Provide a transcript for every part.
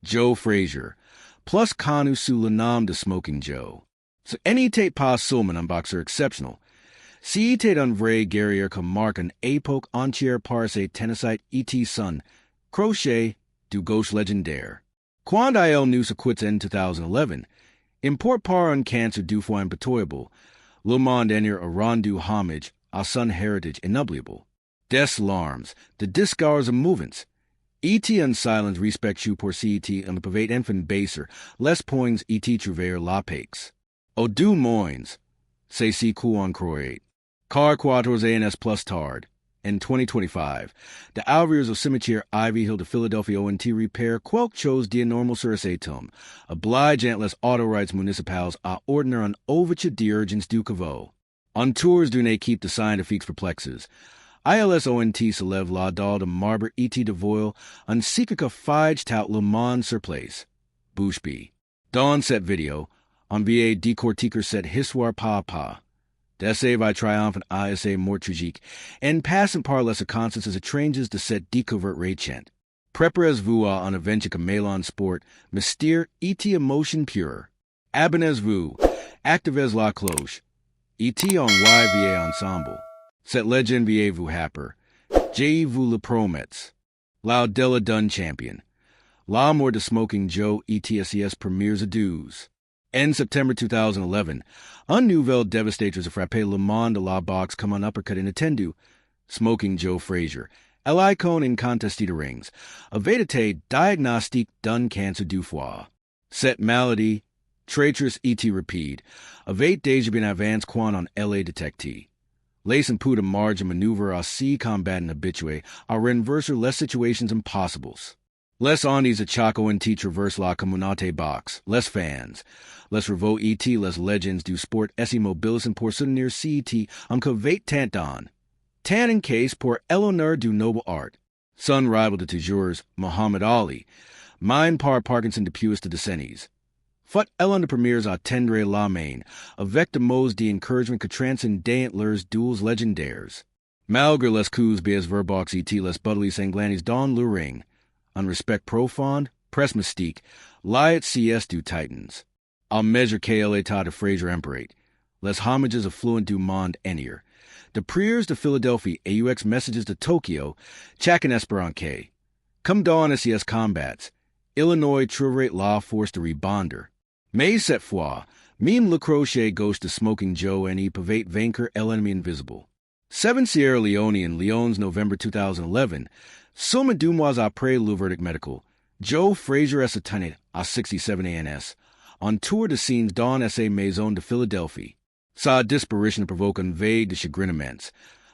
Joe Frazier, plus Kanu Su Lanam de Smoking Joe. So any tape pas Sulman on boxer exceptional. Si tate un vrai guerrier comme marque an époque entière par ses tennisite et son crochet du gauche légendaire. Quand il nous acquitte en 2011, import par un cancer du fois impitoyable, le monde entier a rendu homage à son heritage inoubliable. Des larmes, de discours of movements. E.T. en silence respect you pour C.E.T. and the pavate infant baser, les poings E.T. trouver la paix. O deux moins, c'est si coup en croate. Car quattros ANS plus tard. In 2025, the Alviers of Cimetière Ivy Hill de Philadelphia ONT repair quelques chose de normal sur atum, obligeant les auto rights municipales à ordiner un overture d'urgence du caveau. On tours d'une équipe de scientifiques perplexes, ILS ONT s'élève la dalle de marbre et de voile, un secret que fige tout le monde sur place. Bouche bee. Dans cette vidéo, on va décortiquer cette histoire pas à pas. D'essai by triumphant ISA mort tragique, and passant par les circonstances étranges de cette découverte récente. Préparez-vous à un aventure que mêlant sport, mystère et émotion pure. Abonnez-vous, activez la cloche, et en YVA ensemble. Cette légende va vous happer. Je vous le promets. La Della Dun Champion. La mort de Smoking Joe ETSES premiers adieux. En September 2011, un nouvel dévastateur a frappé le monde de la boxe comme un uppercut inattendu. Smoking Joe Frazier, l'icône incontesté de rings, avait été diagnostic d'un cancer du foie. Cette maladie, traitorous et rapide, avait déjà bien avancé quand on l'a détecté. Les impôts de marge maneuver à si combattant habitué à renverser les situations impossibles. Les ondes a Chaco et traverse la communauté boxe, les fans, les rivaux et les legends du sport mobilisent pour soutenir CET en covate tant don. Tant en case pour l'honneur du noble art. Son rival de toujours, Muhammad Ali, mine par Parkinson depuis de décennies. Fut l'un de premiers à attendre la main, avec de mots d'encouragement que transcendent leurs duels légendaires. Malgré les coups bas verbox et les butteries sanglantes dans le ring, un respect profond, presse mystique, liet CS du Titans. I'll measure KL état de Frazier Emperate, les homages affluent du monde entier. De prières de Philadelphie AUX messages de Tokyo, chacun espéranque. Comme dans SES combats, Illinois trouverait la force de rebonder. Mais cette fois, même le crochet ghost de Smoking Joe and pavate vaincre l'ennemi invisible. 7 Sierra Leone in Leone's November 2011, seulement 2 mois après le verdict médical, Joe Frazier est atteint à 67 ANS, en tour de scenes dans sa maison de Philadelphie. Sa disparition provoque un vague de chagrinements,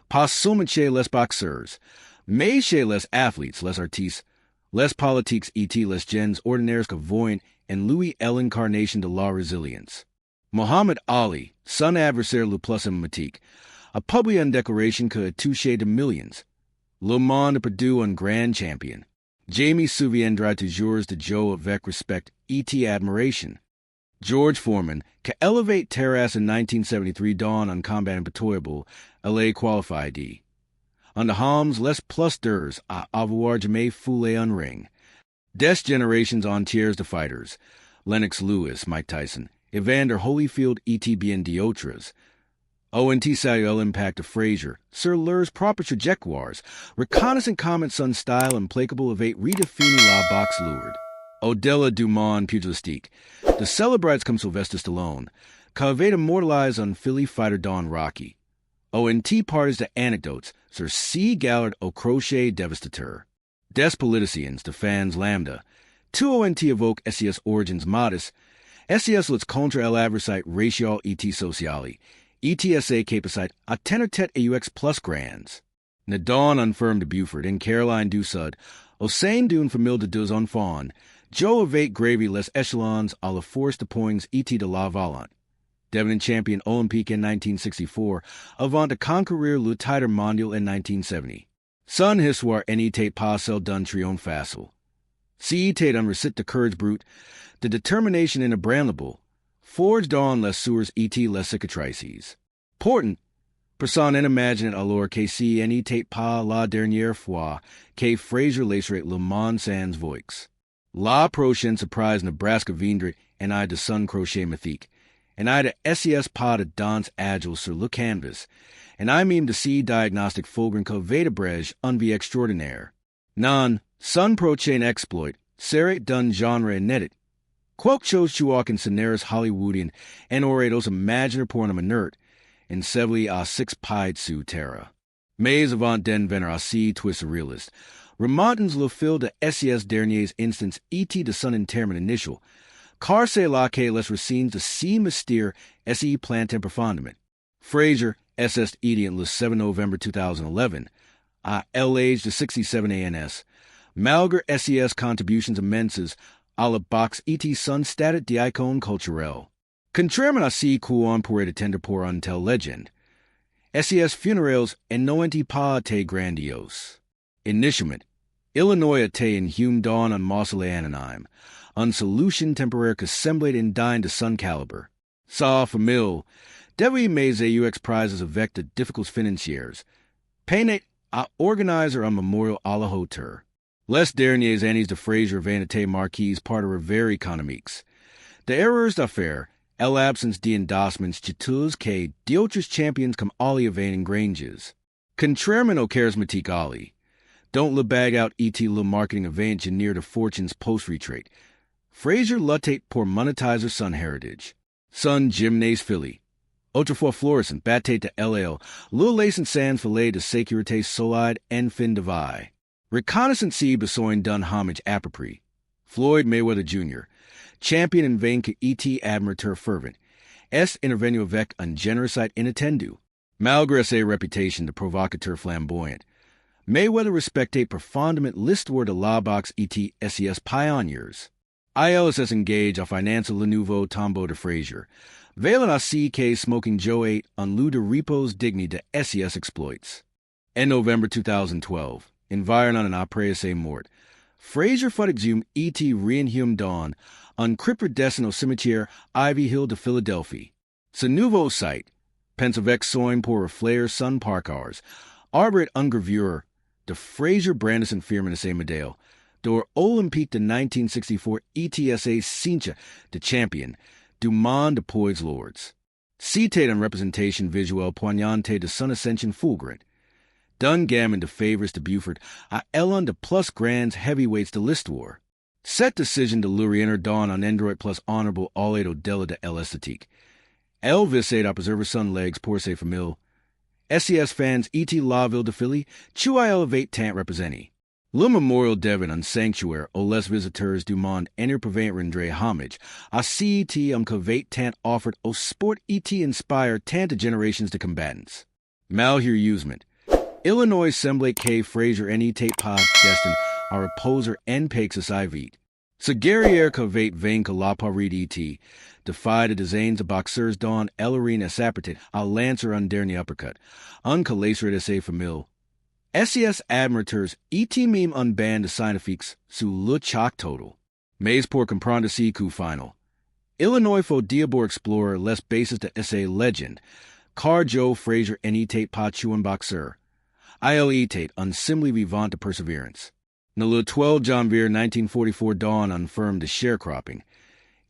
pas seulement chez les boxeurs, mais chez les athletes, les artistes, les politiques et les gens ordinaires que voient en lui l'incarnation de la résilience. Muhammad Ali, son adversaire le plus emblématique, a publié une déclaration que a touché de millions. Le monde a perdu un grand champion. Jamie souviendra toujours de Joe avec respect et admiration. George Foreman, que elevate terrasse in 1973 dawn on combat impitoyable, LA qualified D. On the Homs, les plus durs à avoir jamais foulé un ring. Des generations entières de fighters, Lennox Lewis, Mike Tyson, Evander Holyfield et bien d'autres. ONT saluel impact of Frazier, sur leurs propres trajectoires, reconnaissant comment son style implacable avait redéfini la boxe lourde. Au-delà du monde pugilistique, de celebrites comme Sylvester Stallone, qu'avait immortalisé un Philly fighter Don Rocky. ONT parties de anecdotes sur si galard au crochet dévastateur. Des politiciens de fans lambda, tout ONT évoque SES origins modest, SES luttes contre l'adversité raciale et sociale, ETSA capacite à tenir tête AUX plus grands. Ne don infirme de Buford in Caroline du Sud, au sein d'une famille de 2 enfants, Joe avait gravi les échelons à la force de poings et de la Valente. Devenu champion olympique in 1964, avant de conquérir le titre mondial in 1970. Son histoire n'était pas celle d'un triomphe facile. Si était un récit de courage brute, de détermination inébranlable, forged dans les sources et les cicatrices. Pourtant, personne n'imaginait alors que si n'était pas la dernière fois que Frazier laisserait le monde sans voix. La Prochaine surprise Nebraska Vindre and I de Sun Crochet Mythique. And I de SES pas de danse agile sur le canvas. And I meme de C diagnostic fulgurant que Vedebrege unvi extraordinaire. Non, Sun Prochaine exploit, serrate dun genre inédit. Quoque chose chuak in scenaris Hollywoodian and oratos imaginer pornum inert, in sevely a six pied su terra. Mais avant den vener a C twist realist. Remontans le fil de SES derniers instance et de sun interment initial. Car se la que les racines de C mystere SE plantain profondement. Frazier, SS Ediant le 7 November 2011. A L-age de 67 ANS. Malgré SES contributions immenses à la box et sun statit d'icône culturelle. Contrairement à C couon pour attendre pour un tel legend. SES funerales en noenti pas te grandiose. Initialment, Illinois te in hume dawn on mossele anonyme, un solution temporaire que semblait in dine de sun caliber. Sa famille, devi mais UX prizes avec de difficult financiers. Peinate a organizer un memorial à la hauteur. Les derniers années de Frazier vanité marquise part de very économiques. De erreurs d'affaires, l'absence d'endossements chiteux que d'autres champions comme Ali Avain Granges. Contrairement au charismatique Ali, don't le bag out et le marketing event near de fortune's post-retreat. Frazier luttate pour monetizer Sun heritage. Sun gymnase Philly. Autrefois florissant battate de LL, le lacent sans filet de sécurité solide en fin de vie. Reconnaissance C besoin done homage à peu près. Floyd Mayweather Jr., champion in vain que et admirateur fervent, est intervenu avec un generosite inattendu, malgré sa réputation de provocateur flamboyant. Mayweather respectait profondément l'histoire de la boxe et SES pioneers. ILSS engage a financial le nouveau tombeau de Frazier. Valen a CK smoking Joe 8 on lieu de repose digne de SES exploits. In November 2012, environ an après sa mort, Frazier fut exhumed et reinhumed dawn on Cryptodestin au cimetière Ivy Hill de Philadelphie. Ce nouveau site, Pensavec soin pour reflair sun parkars, arboret ungravure de Frazier Brandison Firmin sa Medale, door Olympique de 1964 ETSA Cincha de Champion, du Monde de Poids Lords. Citate en representation visuelle poignante de Sun Ascension Fulgurant. Dun gammon de favors de Buford a Elon de plus grands heavyweights de l'histoire. Set decision de Lurienner dawn on Android plus honorable Aledo della de El Estetique. Elvis aid observer sun legs pour ses familles. SES fans et la ville de Philly, chu I elevate tant representi. Le memorial devon on sanctuaire aux les visiteurs du monde enter prevent rendre homage. A CET covate tant offered au sport et inspire tant de generations de combatants. Malheur usement. Illinois semblait que Frazier n'était pas destined à reposer en paix société. Ce guerrier covate vain que la paride et defied de designs de boxeurs dans l'arène s'apprêtait à lancer un dernier uppercut, un que laisserait de ses familles. SES admirateurs et même un band de scientifiques sous le choc total. Mais pour comprendre ce coup final. Illinois faut d'abord explorer les bases de sa legend, car Joe Frazier n'était pas un boxeur. Il était un simile vivant de perseverance. Ne le 12 janvier 1944 dawn on firm de sharecropping.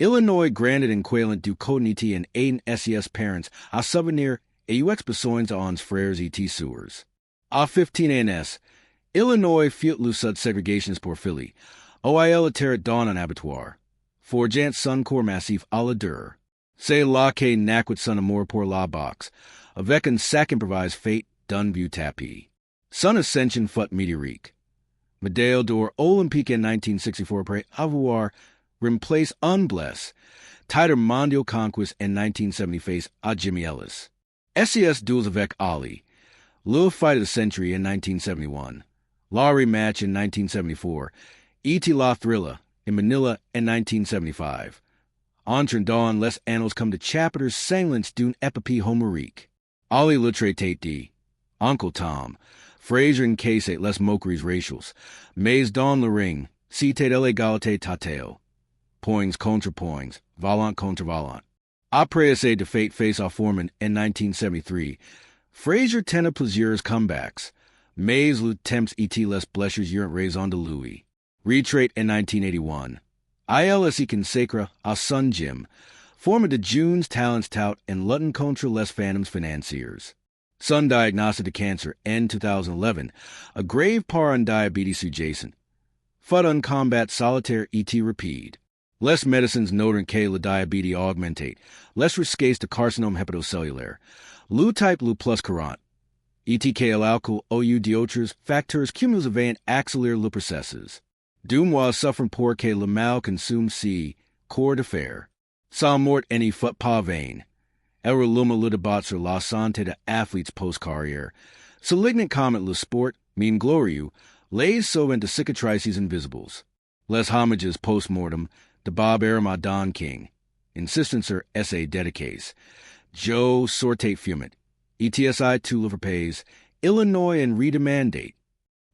Illinois granted en quailant du cogniti en aiden SES parents à souvenir et UX besoins à frères et sewers. À 15 ans, Illinois fit le sud segregations pour Philly. OIL terre dawn en abattoir. Forgeant sun corps massif à la dure. C'est là que naquit son amour pour la boxe. Avec un sac improvised fate d'un view tapis. Sun ascension fut météorique. Médaille d'or olympique en 1964 après avoir remplacé un bless. Titre mondial conquest en 1970 face à Jimmy Ellis. SES duels avec Ali. Le fight of the century in 1971. La rematch in 1974. E.T. La Thrilla in Manila in 1975. Entre dans les annals come to chapters sanglants d'une épopée homérique. Ali le traité dit, Uncle Tom, Frazier and Case les moqueries racials, mais dans le ring, cité de l'égalité tateo. Poings contre poings, volant contre volant. Après sa défaite face à Foreman in 1973, Frazier tenait plusieurs comebacks, mais le temps et les blessures eurent raison de lui. Retrait in 1981. ILSE Consacra a Sun Gym, former de June's Talents Tout and Luton Contra Les Phantoms Financiers. Sun Diagnostic de Cancer N 2011, a grave par on diabetes adjacent. Fud on combat solitaire et repeat. Les medicines Northern K la diabetes augmentate, les risques de carcinome hepatocellulaire. Lu type Lu plus current. ETKL alkyl OU d'autres facteurs cumulus axillary le processes. Dumois suffering pour que le mal consume si, corps de fer. Sans mort any fut pas vain. Error luma le débat sur la santé de athletes post-carrière. Salignant comment le sport, mean glorieux, lays so into cicatrices invisibles. Les homages post-mortem, de Bob Arama Don King. Insistencer essay dedicates. Joe sortate fumit. ETSI 2 liver pays. Illinois and redemandate.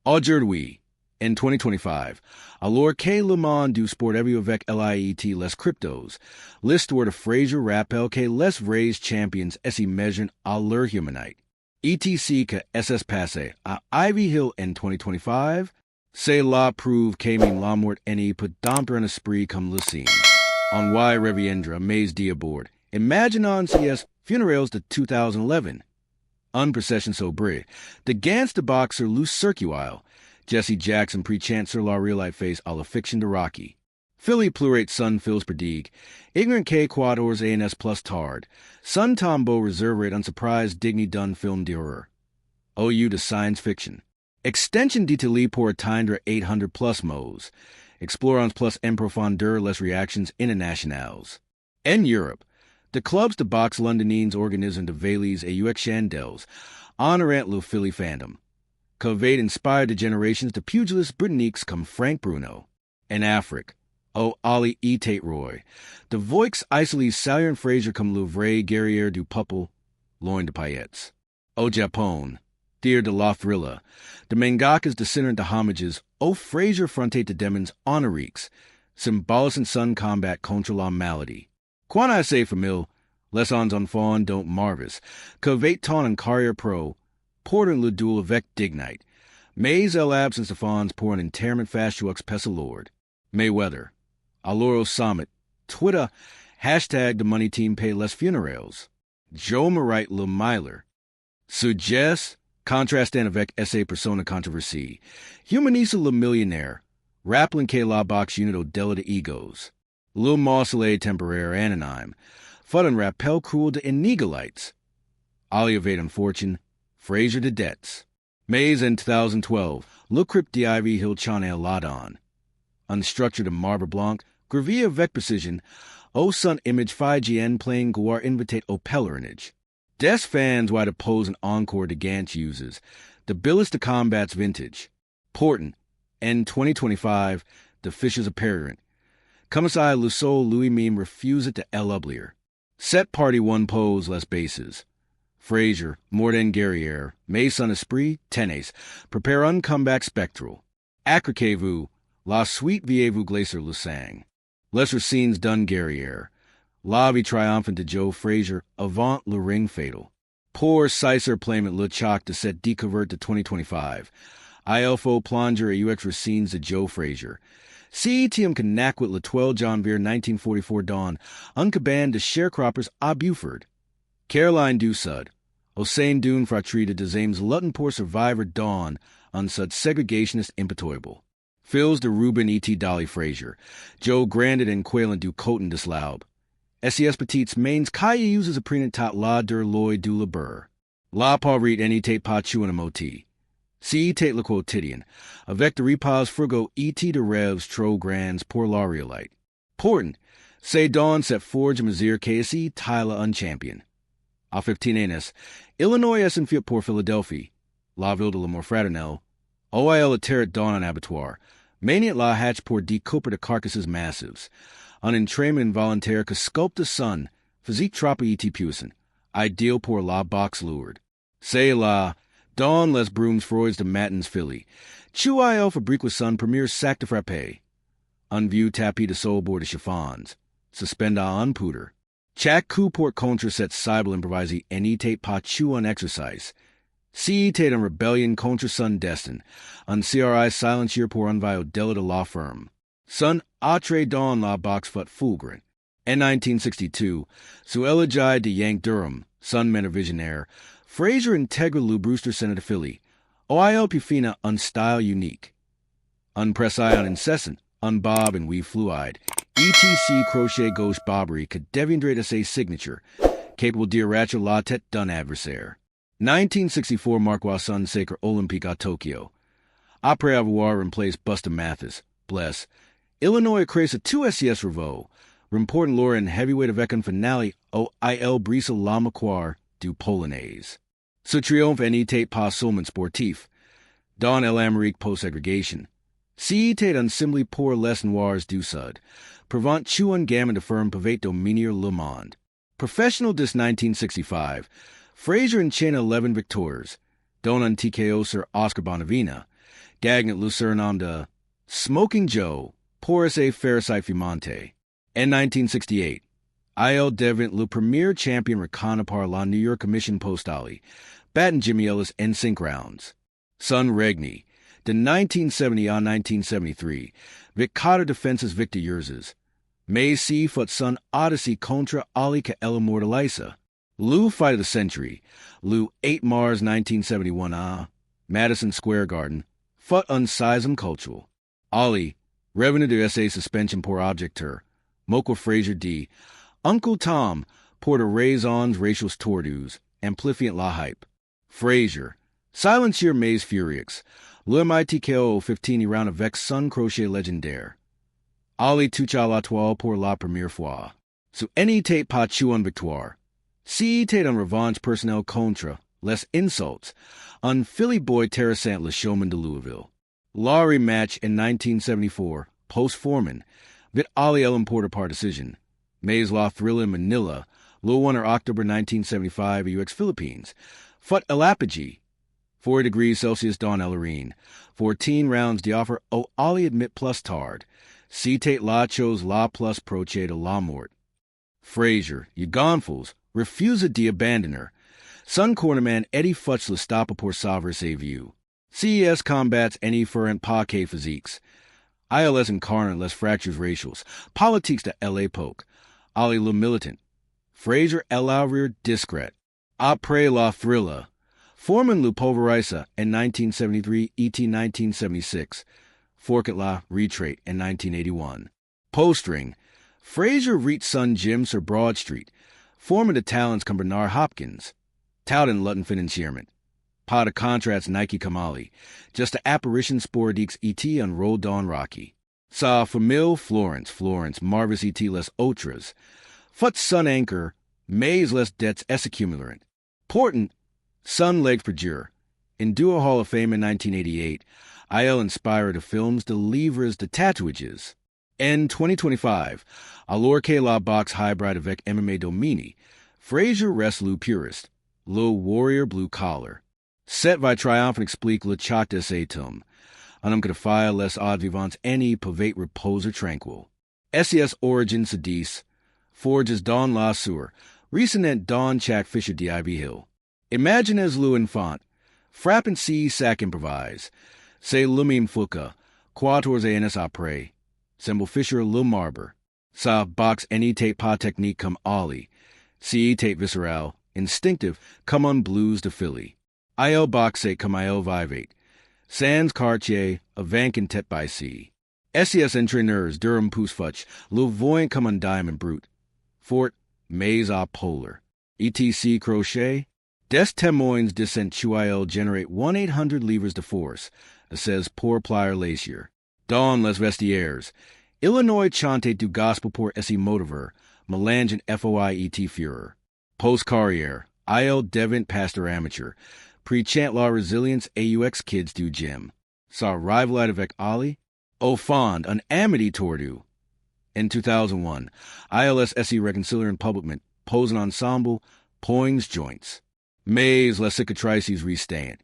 Aujourd'hui, in 2025, alors que le monde du sport évolue avec liet les cryptos, l'histoire de Frazier rappelle que les vrais champions s'y measured à leur humanite. ETC que SS passé à Ivy Hill in 2025, c'est la preuve que min la mort n'y peut dompter un esprit comme le sien. On y reviendra mais d'abord. Imaginons CS funerals de 2011. Un procession sobre. De gants de boxer loose circuile. Jesse Jackson pre-chant sur la real-life face à la fiction de Rocky. Philly plurate sun fills predigue. Ignorant K quadors ANS plus tard. Sun tombeau reservate unsurprised digny done film d'horreur. OU to science fiction. Extension d'Italie pour atteindre 800 plus mots. Explorons plus en profondeur les reactions internationales. En Europe, the clubs de boxe londonines organisent de Valise et UX Chandelles, honorant le Philly fandom. Covade inspired the generations de pugilists Britanniques comme Frank Bruno. In Afrique, Ali E. Tate Roy. De Voix isolise Salier and Frazier comme le vrai guerrier du peuple, loin de paillettes. Au Japon, Dear de la Thrilla. De mangakas descendant de homages, Frazier fronte de demons honoriques, symbolis and sun combat contre la maladie. Quan I say famille, les ons enfants don't marvis, Covate ton and carrier pro, porter le duel avec dignite. Mais el absence de fons pour un interment fastueux pessilord. Mayweather. Aloro Summit. Twitter. Hashtag the money team pay less funerals. Joe Marite le Myler. Suggest. Contrastant avec essay persona controversy. Humanisa le millionnaire. Rappelin que la box unit au dela de egos. Le Mausolée temporaire anonyme. Fudden rappel cruel de inegalites. Aliavate unfortune. Frazier de debts. Mays in 2012. Le Crypt d'Ivy Hill Chanel Ladon. Unstructured and Marbre Blanc. Gravia avec precision. O sun image 5GN playing Guar invitate o pelerinage. Des fans why to pose an encore de Gantz uses. The Billis de Combat's vintage. Porton. N 2025. The Fisher's apparent. Commissai Lusso Louis Meme refuse it to L. Ublier. Set party one pose less bases. Frazier, Morden Guerriere, Mason Esprit, Tenes, prepare uncomeback spectral. Acrequez-vous, la suite viez-vous glacer le sang. Les racines done Guerriere. La vie triumphant de Joe Frazier, avant le ring fatal. Pour Sicer playment le choc de set decovert to 2025. ILFO plonger et UX racines de Joe Frazier. CETM canaquit le 12 janvier 1944 dawn, uncaban de sharecroppers à Buford. Caroline Dusud. Hossein Dune Fratrida de Zames Luton pour survivor dawn, unsud segregationist impetoyable. Phils de Ruben E.T. Dolly Frazier. Joe Grandit and Quaylen du Coton de Slaub. SES Petites mains Kaya uses a prenatat la der Lloyd du Labur. La pauvrit any tate pachu and a moti. Si tate le quotidian. Avec de repas frugo E.T. de revs tro grands pour l'ariolite. Porton. Say dawn set forge mazir KSE Tyla unchampion. A 15 anus. Illinois S and Fiat pour Philadelphia. La Ville de la Morfraternelle. OIL a terret dawn on abattoir. Maniat la hatch pour decouper de carcasses massives. Un entraînement involontaire que sculpt the sun. Physique tropa et puissant. Ideal pour la box lured. Say la. Dawn les brooms Freuds de matins Philly. Chew IL fabrique sun premier sac de frappe. Unview tapis de sol board de chiffons. Suspend à unpouter. Chaque coup pour contre set cyble improvisi any tape pa chew on exercise. C. Tate on rebellion contra Sun destin, on CRI silencier por un viodela de la firm. Sun atre don la box fut fulgurant. In 1962, su elegii de Yank Durham, Sun menor visionaire, Frazier integra Lou Brewster Senator Philly, OIL pufina un style unique. Unpress on incessant, unbob and weave fluide, ETC crochet gauche bobbery could deviandrate a signature, capable d'irracho la tête d'un adversaire. 1964 Marquois Sun Sacre Olympique à Tokyo. Après avoir remplaced Busta Mathis, bless. Illinois creates a 2 SCS Revo. Important lore in heavyweight Vecon finale OIL Brisa la Macquar du Polonaise. Ce triomphe en etat pas seulement sportif. Dans l'Amérique post-segregation. Si etat un simply pour les noirs du sud. Provant chuan gamin de firm pavet dominier le monde. Professional dis 1965. Frazier and Chain 11 victors. Don un TKO Sir Oscar Bonavina. Gagnet Lucernam de Smoking Joe. Porus a Pharisite Fumante. In 1968. IL devint le premier champion recana par la New York Commission Postali. Batten Jimmy Ellis en 5 rounds. Sun Regni. De 1970 on 1973. Vicata defenses Victor Yerzes. May C. Fut Sun Odyssey contra Ali Ka Ella Mortalisa. Lou Fight of the Century. Lou 8 Mars 1971 Madison Square Garden. Fut Unsize Cultural. Ali. Revenue de SA Suspension por Objecteur. Moco Frazier D. Uncle Tom. Porta Raisons Racials Tordus. Amplifiant La Hype. Frazier. Silencier Maze Furix. Le MITKO 15 round avec Sun Crochet Legendaire. Ali Tucha la toile pour la première fois. Su any tate pas chuan victoire. Si tate on revanche personnel contra, less insults, on Philly boy Terrasant le showman de Louisville. Laurie match in 1974, post-Foreman, vit Ali Ellen Porter par decision. Maze law thriller in Manila, Lil Winter October 1975 UX Philippines. Fut el apogee. 4 degrees Celsius Dawn Ellerine. 14 rounds de offer O Ali admit plus tard. Si tate la chose la plus proche de la mort. Frazier, you gonfuls, refuse a de abandoner. Sun cornerman Eddie Futch le stoppa por sauver sa view. CES combats any furrent pa que physiques. ILS incarnate les fractures racials. Politiques de LA poke. Ali le militant. Frazier el discret. Après la thrilla. Foreman lu pulveriza in 1973, ET 1976. Forket la retrait in 1981. Postring. Frazier reached Sun Jim Sir Broad Street. Foreman de talents come Bernard Hopkins. Towden Lutton Financierment. Pot of contracts Nike Kamali. Just a apparition sporadiques ET unrolled Dawn Rocky. Sa Famille Florence, Marvis ET les Otras. Fut Sun Anchor, Maze les Debts Accumularant. Portant, Sun Leg for Jure. In Duo Hall of Fame in 1988, IL inspired the films de livres de tatouages. In 2025, Alors que la box hybrid avec MMA Domini, Frazier rest Lou Purist, Lou Warrior Blue Collar. Set vi triumphant explique le chat des atum. Anum cadafia les ad vivants any pavate reposer tranquil. SES Origin Sedis, Forges Don La Sur, recent Don Chak Fisher DIB Hill. Imagine as Lou Infant, frappant C sac improvise, say lumim fuca, quators anis apres, semble Fisher Lil Marber, sa box any tape pa technique come ollie, C tape visceral, instinctive, come on blues to Philly. IL boxe come IL vivate, sans quartier, a vankin tet by C. SES entraîneurs Durham Pousfutch, Lil voyant come on diamond brute, Fort, Maze a polar, ETC crochet, Des témoins descent chuil generate 1-800 livres de force, says Poor Plier Lacier. Dawn les vestiaires. Illinois chante du gospel pour esse motiver, melangent FOIET Führer. Post carrière. IL devant pastor amateur. Pre-chant la resilience AUX kids do gym. Saw rival avec Ali. Au fond, an amity tordu. In 2001, ILS SE reconciliar in publicment, pose an ensemble, poings joints. Maze les cicatrices restand.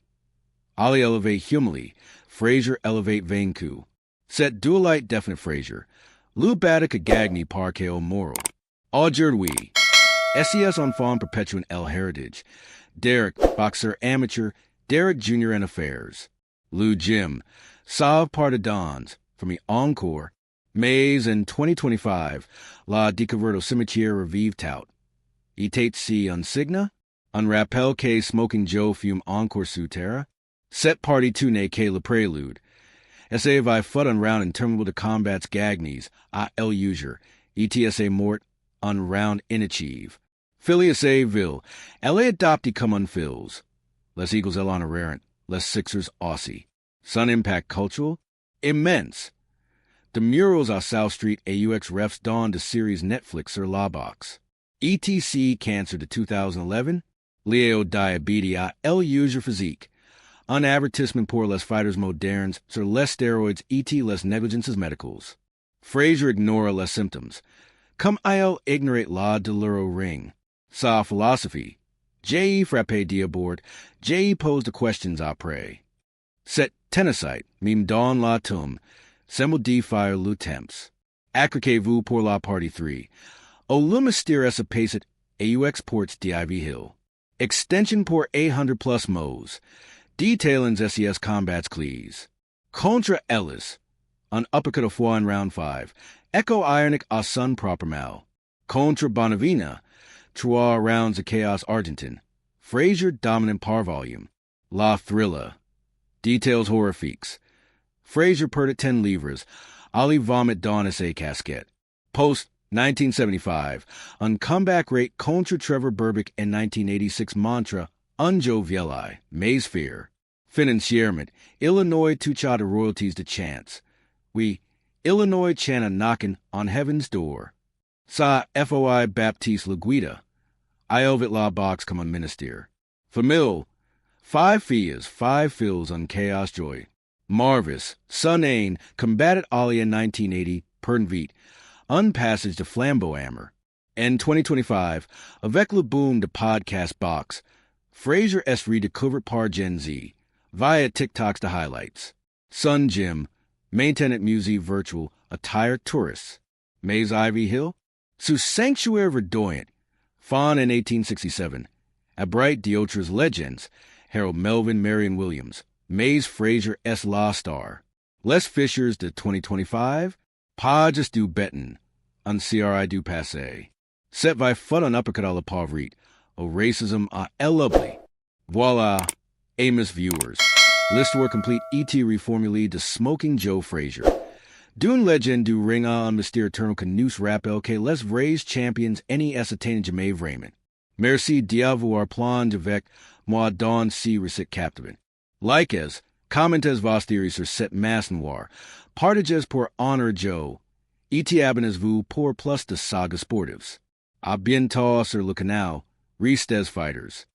Ali elevate humility, Frazier elevate vaincu. Set dualite definite Frazier. Lou Batic agagni parqueo moral. Augured we. SES on fawn perpetuant L heritage. Derek, boxer amateur, Derek Jr. and Affairs. Lou Jim, Sauve Partidans, from the Encore. Mais in 2025, La Découverte au cimetière revive tout. Etate si unsigna, un rappel que Smoking Joe fume encore sous terre. Set party tune que le prélude. Essaye vi fut un round interminable de combats gagnes, à el user. ETSA mort, un round inachieve. Phileas A. Ville, LA adopti cum unfills. Les Eagles el honorarent, les Sixers Aussie. Sun impact cultural, immense. The murals à South Street AUX refs dawn de series Netflix or La Box. ETC cancer de 2011, Leo diabetes à el user physique. Un avertissement pour les fighters modernes sur les steroids et les negligences medicales. Frazier ignore les symptoms. Comme il ignorate la douleur au ring. Sa philosophy. J.E. frappe d'abord, J.E. pose the questions après. Set tennisite, mime dans la tombe. Semble de fire le temps. Accroquez-vous pour la partie 3. O le mystère se pace AUX ports d'Iv Hill. Extension pour 800 plus mots. Detailings SES combats clees. Contra Ellis. Un uppercut of foie in round 5. Echo Ionic a sun proper mal. Contra Bonavina. Trois rounds of chaos Argentin. Frazier dominant par volume. La Thrilla. Details horrifiques. Frazier perdit 10 livres. Ali vomit dawn essay casquette. Post 1975. Un comeback rate contra Trevor Berbick in 1986 mantra. Unjo Vieli, mais fear. Financierment, Illinois tucha de royalties de chance. We, Illinois chana knockin' on heaven's door. Sa FOI Baptiste Laguida. Iovit la box come on minister. Famil, 5 fias, 5 fills on chaos joy. Marvis, Sun Ain, combated Ali in 1980, Pernvit. Unpassage de flambeau hammer. In 2025, avec le boom de podcast box, Frazier est redécouvert par Gen Z, via TikToks to highlights. Sun Gym, Maintenance Musée Virtual, Attire Tourists. Maze Ivy Hill, Sous Sanctuaire Verdoyant, Fawn in 1867. A Bright Diotra's Legends, Harold Melvin Marion Williams, Maze Frazier S. La Star. Les Fishers de 2025, Pages du Beton, Un CRI du Passé. Set vi fut un uppercut à la pauvreté, au racism à el lovely. Voila, Amos viewers. List were complete ET reformulé de Smoking Joe Frazier. Dune legend du ring à un mystère eternal que nous rappelle que les vrais champions any ascertain jamais vraiment. Merci d'avoir plan avec moi dans si recite captivant. Likez, commentez vos théories sur cette masse noire. Partagez pour honor Joe. Et abonnez-vous pour plus de saga sportives. A bientôt sur le canal. Restes Fighters.